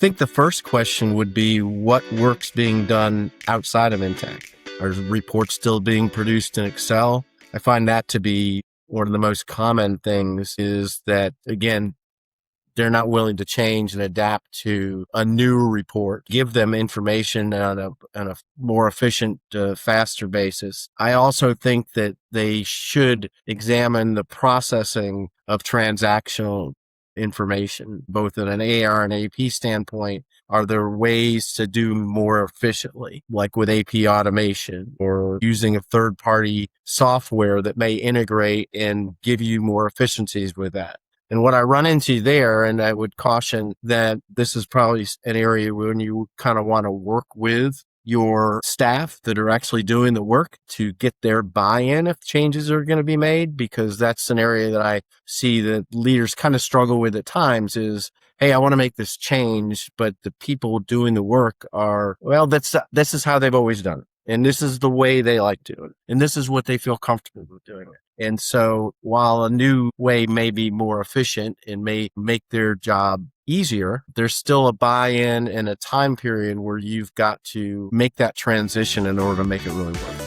think the first question would be what work's being done outside of Intech? Are reports still being produced in Excel? I find that to be one of the most common things is that, again, they're not willing to change and adapt to a new report, give them information on a more efficient, faster basis. I also think that they should examine the processing of transactional information, both in an AR and AP standpoint. Are there ways to do more efficiently, like with AP automation or using a third-party software that may integrate and give you more efficiencies with that? And what I run into there, and I would caution that this is probably an area when you kind of want to work with your staff that are actually doing the work to get their buy-in if changes are going to be made, because that's an area that I see that leaders kind of struggle with at times is, hey, I want to make this change, but the people doing the work are, well, this is how they've always done it. And this is the way they like to do it. And this is what they feel comfortable with doing it. And so while a new way may be more efficient and may make their job easier, there's still a buy-in and a time period where you've got to make that transition in order to make it really work.